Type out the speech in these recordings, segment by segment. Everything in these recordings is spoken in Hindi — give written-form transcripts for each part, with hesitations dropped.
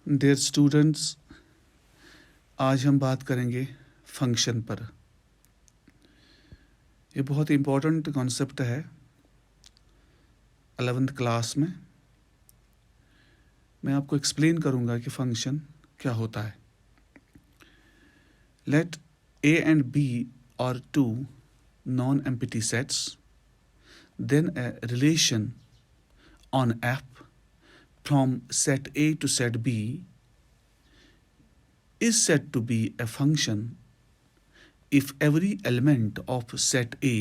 डियर स्टूडेंट्स, आज हम बात करेंगे फंक्शन पर। ये बहुत इम्पोर्टेंट कॉन्सेप्ट है 11th क्लास में। मैं आपको एक्सप्लेन करूँगा कि फंक्शन क्या होता है। Let A and B are two non-empty sets, then a relation on F from set A to set B is said to be a function if every element of set A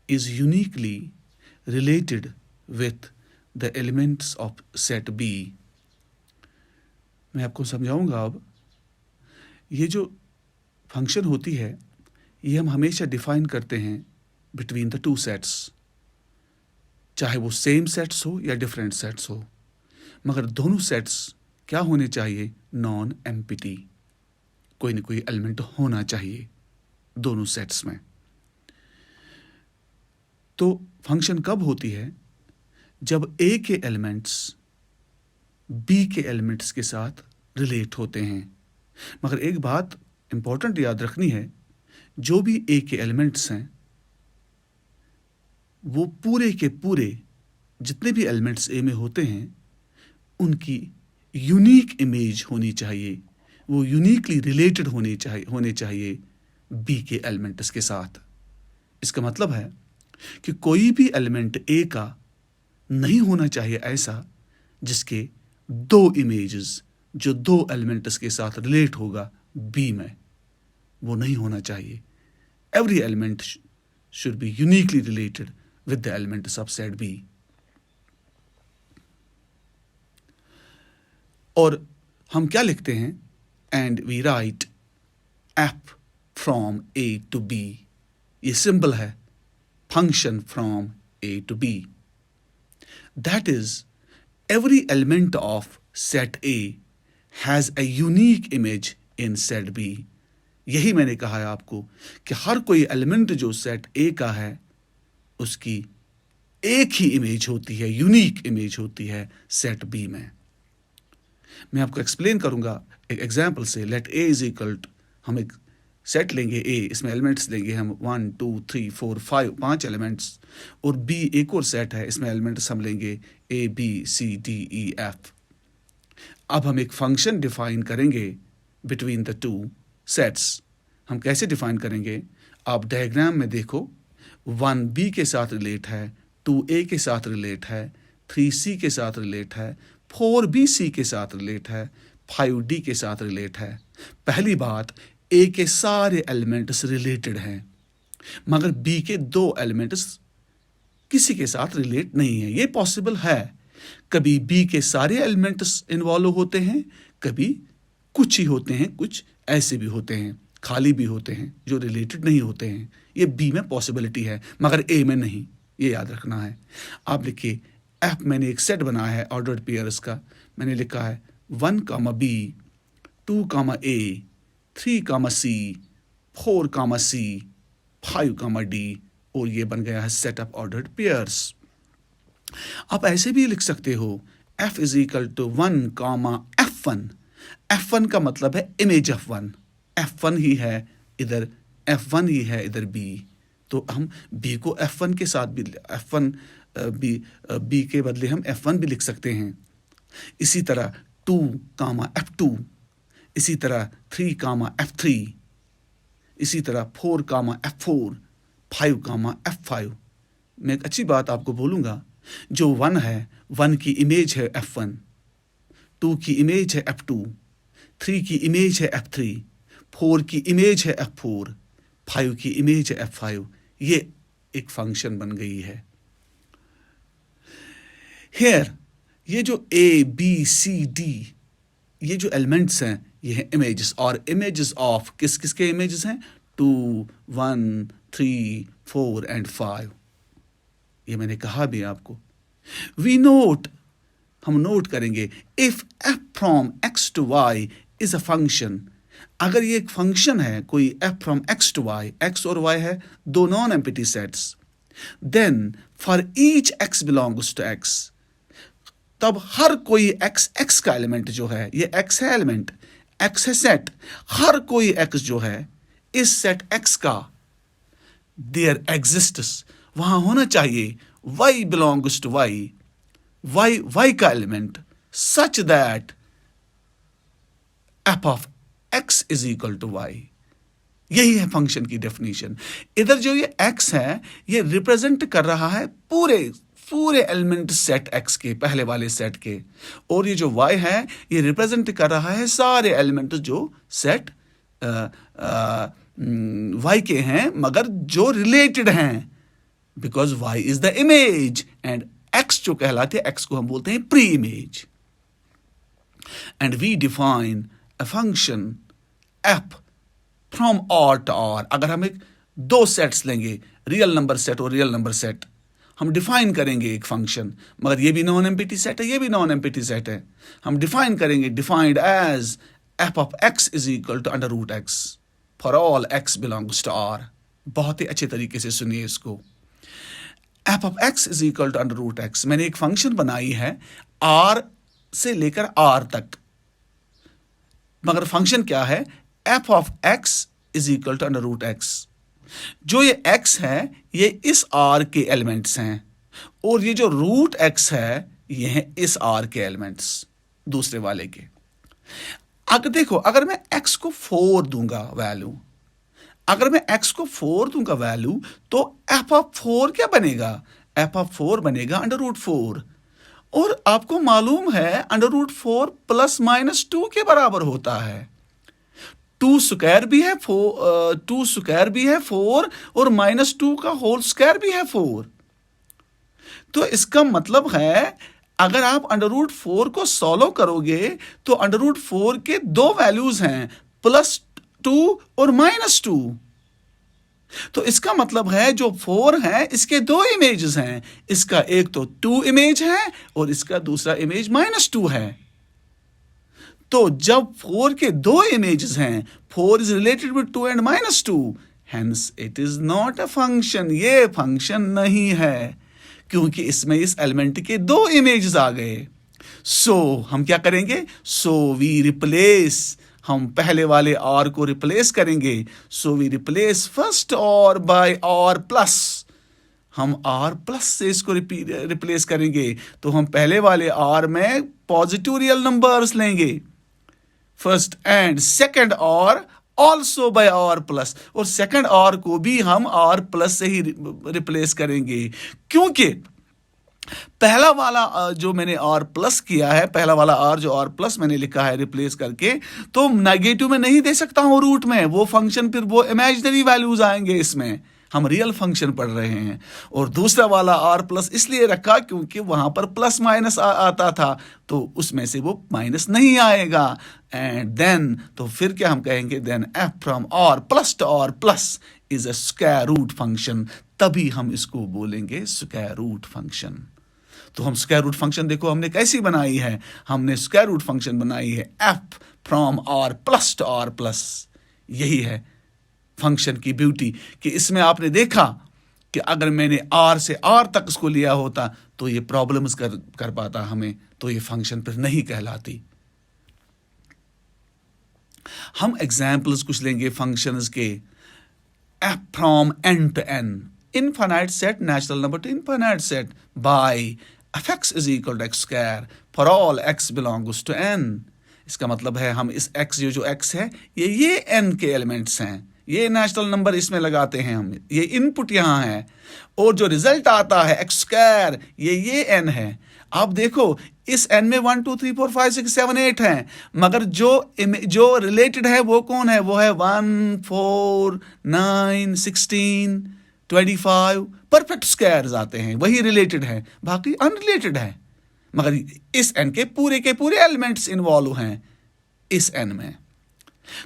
is uniquely related with the elements of set B। मैं आपको समझाऊंगा अब। ये जो फंक्शन होती है ये हम हमेशा डिफाइन करते हैं बिटवीन द टू सेट्स, चाहे वो सेम सेट्स हो या डिफरेंट सेट्स हो, मगर दोनों सेट्स क्या होने चाहिए? Non empty. कोई ना कोई एलिमेंट होना चाहिए दोनों सेट्स में। तो फंक्शन कब होती है? जब ए के एलिमेंट्स बी के एलिमेंट्स के साथ रिलेट होते हैं। मगर एक बात इंपॉर्टेंट याद रखनी है, जो भी ए के एलिमेंट्स हैं वो पूरे के पूरे जितने भी एलिमेंट्स ए में होते हैं उनकी यूनिक इमेज होनी चाहिए, वो यूनिकली रिलेटेड होने चाहिए बी के एलिमेंट्स के साथ। इसका मतलब है कि कोई भी एलिमेंट ए का नहीं होना चाहिए ऐसा जिसके दो इमेजेस जो दो एलिमेंट्स के साथ रिलेट होगा बी में, वो नहीं होना चाहिए। Every element should be uniquely related with the elements of set B. और हम क्या लिखते हैं? And we write f from A to B. ये सिंबल है function from A to B. That is every element of set A has a unique image in set B। यही मैंने कहा है आपको कि हर कोई एलिमेंट जो सेट A का है उसकी एक ही इमेज होती है, यूनिक इमेज होती है सेट B में। मैं आपको एक्सप्लेन करूंगा एक एग्जांपल से। Let A is equal to, हम एक सेट लेंगे A, इसमें एलिमेंट्स लेंगे हम 1 2 3 4 5 5 एलिमेंट्स, और B एक और सेट है, इसमें एलिमेंट्स हम लेंगे A B C D E F। अब हम एक फंक्शन डिफाइन करेंगे बिटवीन द टू सेट्स। हम कैसे डिफाइन करेंगे? आप डायग्राम में देखो, 1B के साथ रिलेट है, 2A के साथ रिलेट है, 3C के साथ रिलेट है, 4BC के साथ रिलेट है, 5D के साथ रिलेट है। पहली बात, A के सारे एलिमेंट्स रिलेटेड हैं, मगर B के दो एलिमेंट्स किसी के साथ रिलेट नहीं है। ये पॉसिबल है, कभी B के सारे एलिमेंट्स इन्वॉल्व होते हैं, कभी कुछ ही होते हैं, कुछ ऐसे भी होते हैं, खाली भी होते हैं जो रिलेटेड नहीं होते हैं। ये B में पॉसिबिलिटी है मगर A में नहीं, ये याद रखना है। आप लिखिए F, मैंने एक सेट बनाया है ऑर्डर्ड पेयर्स का। मैंने लिखा है 1, B, 2, A, 3, C, 4, C, 5, D, और ये बन गया है सेट ऑफ ऑर्डर्ड पेयर्स। आप ऐसे भी लिख सकते हो F is equal to 1, F1। F1 का मतलब है इमेज ऑफ 1। F1 ही है इधर, F1 ही है इधर B। तो हम B को F1 के साथ भी, F1 B के बदले हम F1 भी लिख सकते हैं। इसी तरह 2, F2, इसी तरह 3, F3, इसी तरह 4, F4, 5, F5। मैं एक अच्छी बात आपको बोलूँगा, जो 1 है, 1 की इमेज है F1, 2 की इमेज है F2, 3 की इमेज है F3, 4 की इमेज है F4, 5 की इमेज है F5। ये एक फंक्शन बन गई है। Here, ये जो A, B, C, D, ये जो एलिमेंट्स हैं ये हैं इमेजेस, और इमेजेस ऑफ किस किस के इमेजेस हैं? 2, 1, 3, 4 एंड 5। ये मैंने कहा भी आपको। वी नोट, हम नोट करेंगे, if f from x to y is a function. अगर ये एक फंक्शन है, कोई f from x to y, x और y है दो non empty sets, then for each x belongs to x, तब हर कोई x का एलिमेंट जो है, ये x है एलिमेंट, x है सेट, हर कोई x जो है इस सेट x का देयर एग्जिस्ट्स वहां होना चाहिए y बिलोंग्स टू y का element such that f of x is equal to y। यही है फंक्शन की डेफिनेशन। इधर जो ये x है ये रिप्रेजेंट कर रहा है पूरे एलिमेंट सेट x के, पहले वाले सेट के, और ये जो y है ये रिप्रेजेंट कर रहा है सारे एलिमेंट जो सेट y के हैं मगर जो रिलेटेड हैं, because y is the image and x जो कहलाते हैं, x को हम बोलते हैं pre image. And we define a function f from R to R। अगर हम एक दो सेट्स लेंगे, रियल नंबर सेट और रियल नंबर सेट, हम डिफाइन करेंगे एक फंक्शन, मगर ये भी नॉन एम्प्टी सेट है, ये भी नॉन एम्प्टी सेट है। हम डिफाइन करेंगे, defined as f of x is equal to under root x for all x belongs to R। बहुत ही अच्छे तरीके से सुनिए इसको। f of x is equal to under root x, मैंने एक फंक्शन बनाई है R से लेकर R तक, मगर फंक्शन क्या है, f of x is equal to under root x। जो ये x है ये इस R के एलिमेंट्स हैं, और ये जो रूट x है ये है इस R के एलिमेंट्स दूसरे वाले के। अगर देखो, अगर मैं x को 4 दूंगा वैल्यू, अगर मैं x को 4 दूंगा वैल्यू, तो f ऑफ 4 क्या बनेगा, f ऑफ 4 बनेगा अंडर रूट 4। और आपको मालूम है अंडर रूट 4 प्लस माइनस 2 के बराबर होता है। 2 स्क्वायर भी है 2 स्क्वायर भी है 4, और माइनस 2 का होल स्क्वायर भी है 4। तो इसका मतलब है अगर आप अंडर रूट 4 को सॉल्व करोगे तो अंडर रूट 4 के दो वैल्यूज हैं, प्लस 2 और माइनस 2। तो इसका मतलब है जो 4 है इसके दो इमेजेस हैं, इसका एक तो 2 इमेज है और इसका दूसरा इमेज माइनस 2 है। तो जब 4 के दो इमेजेस हैं, 4 is related with 2 and minus 2, hence it is not a function. ये फंक्शन नहीं है क्योंकि इसमें इस एलिमेंट के दो इमेजेस आ गए। सो हम क्या करेंगे, सो वी रिप्लेस, हम पहले वाले R को रिप्लेस करेंगे। So we replace first R by R plus, हम R प्लस से इसको रिप्लेस करेंगे। तो हम पहले वाले R में पॉजिटिव रियल नंबर्स लेंगे, first and second R also by R plus, और सेकंड R को भी हम R प्लस से ही रिप्लेस करेंगे, क्योंकि पहला वाला जो मैंने R प्लस किया है, पहला वाला R जो R प्लस मैंने लिखा है रिप्लेस करके, तो नेगेटिव में नहीं दे सकता हूं रूट में, वो फंक्शन फिर वो इमेजिनरी वैल्यूज आएंगे, इसमें हम रियल फंक्शन पढ़ रहे हैं। और दूसरा वाला R प्लस इसलिए रखा क्योंकि वहां पर प्लस माइनस आता था, तो उसमें से वो माइनस नहीं आएगा। एंड देन तो फिर क्या हम कहेंगे, then f from R plus to R plus is a square root function, तभी हम इसको बोलेंगे स्क्वायर रूट फंक्शन। तो हम स्क्वायर रूट फंक्शन देखो हमने कैसी बनाई है, हमने स्क्वायर रूट फंक्शन बनाई है f from R plus to R plus. यही है फंक्शन की ब्यूटी कि इसमें आपने देखा कि अगर मैंने R से R तक इसको लिया होता तो ये प्रॉब्लम्स कर पाता हमें, तो ये फंक्शन फिर नहीं कहलाती। हम एग्जाम्पल्स कुछ लेंगे फंक्शंस के। f from n to n, infinite set natural number to infinite set by fx is equal to x square for all x belongs to n। इसका मतलब है हम इस x जो x है ये n के एलिमेंट्स हैं, ये नेचुरल नंबर इसमें लगाते हैं हम, ये इनपुट यहाँ है, और जो रिजल्ट आता है x स्क्वायर ये n है। आप देखो इस n में 1 2 3 4 5 6 7 8 हैं, मगर जो रिलेटेड है वो कौन है, वो है 1 4 9 16 25, परफेक्ट स्क्वायर्स आते हैं, वही रिलेटेड है, बाकी अनरिलेटेड है। मगर इस n के पूरे एलिमेंट्स इन्वॉल्व हैं इस n में।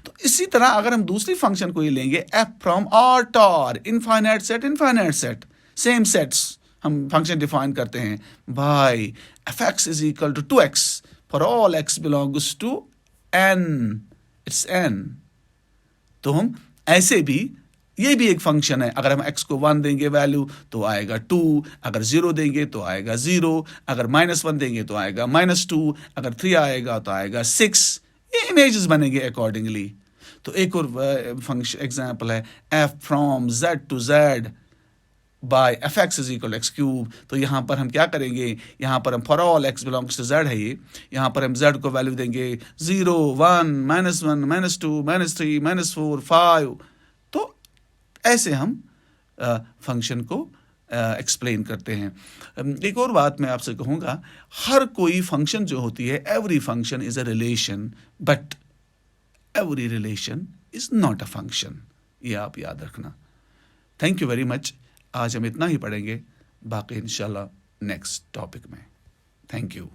तो इसी तरह अगर हम दूसरी फंक्शन को ही लेंगे, f from R to R, infinite set, same sets हम फंक्शन डिफाइन करते हैं by fx is equal to 2x for all x belongs to n, it's n। तो हम ऐसे भी ये भी एक फंक्शन है। अगर हम x को 1 देंगे वैल्यू तो आएगा 2, अगर 0 देंगे तो आएगा 0, अगर -1 देंगे तो आएगा -2, अगर 3 आएगा तो आएगा 6। ये इमेजेस बनेंगे अकॉर्डिंगली। तो एक और फंक्शन एग्जांपल है f from z to z by fx is equal x cube. तो यहाँ पर हम क्या करेंगे, यहाँ पर हम for all x belongs to z है ये, यहाँ पर हम z को वैल्यू देंगे 0, 1, -1, -2, -3, -4, 5। तो ऐसे हम फंक्शन को एक्सप्लेन करते हैं। एक और बात मैं आपसे कहूँगा, हर कोई फंक्शन जो होती है, every function is a relation, but every relation is not a function. ये आप याद रखना। Thank you very much. आज हम इतना ही पढ़ेंगे, बाकी इंशाल्लाह नेक्स्ट टॉपिक में। Thank you.